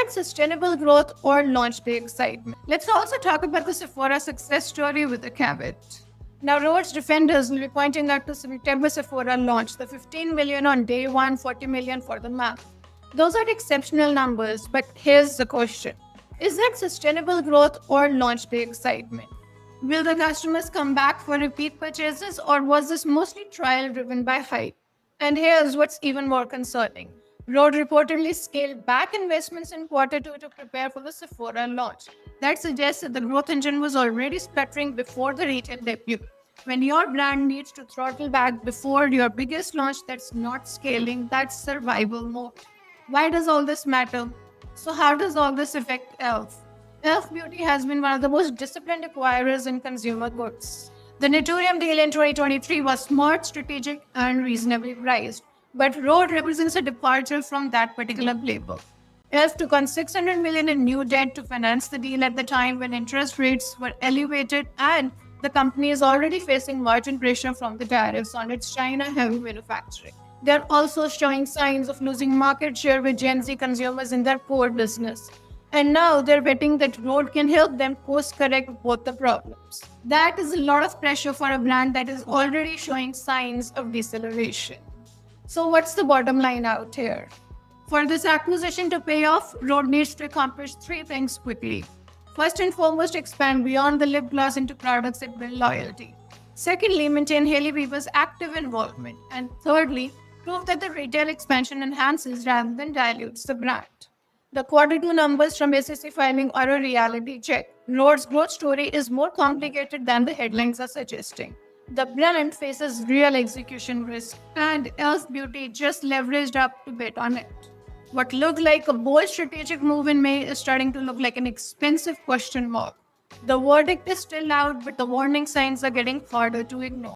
that sustainable growth or launch day excitement? Let's also talk about the Sephora success story with a caveat. Now, Rhodes defenders will be pointing out to September Sephora launch, the 15 million on day one, 40 million for the month. Those are exceptional numbers, but here's the question. Is that sustainable growth or launch day excitement? Will the customers come back for repeat purchases, or was this mostly trial driven by hype? And here's what's even more concerning. Rode reportedly scaled back investments in quarter two to prepare for the Sephora launch. That suggests that the growth engine was already sputtering before the retail debut. When your brand needs to throttle back before your biggest launch that's not scaling, that's survival mode. Why does all this matter? So how does all this affect e.l.f.? e.l.f. Beauty has been one of the most disciplined acquirers in consumer goods. The Naturium deal in 2023 was smart, strategic, and reasonably priced. But Rode represents a departure from that particular playbook. e.l.f. took on $600 million in new debt to finance the deal at the time when interest rates were elevated, and the company is already facing margin pressure from the tariffs on its China-heavy manufacturing. They're also showing signs of losing market share with Gen Z consumers in their core business. And now they're betting that Rode can help them course-correct both the problems. That is a lot of pressure for a brand that is already showing signs of deceleration. So what's the bottom line out here? For this acquisition to pay off, Rode needs to accomplish three things quickly. First and foremost, expand beyond the lip gloss into products that build loyalty. Secondly, maintain Hailey Bieber's active involvement. And thirdly, prove that the retail expansion enhances rather than dilutes the brand. The quarter two numbers from SEC filing are a reality check. Rode's growth story is more complicated than the headlines are suggesting. The brand faces real execution risk, and e.l.f. Beauty just leveraged up to bet on it. What looked like a bold strategic move in May is starting to look like an expensive question mark. The verdict is still out, but the warning signs are getting harder to ignore.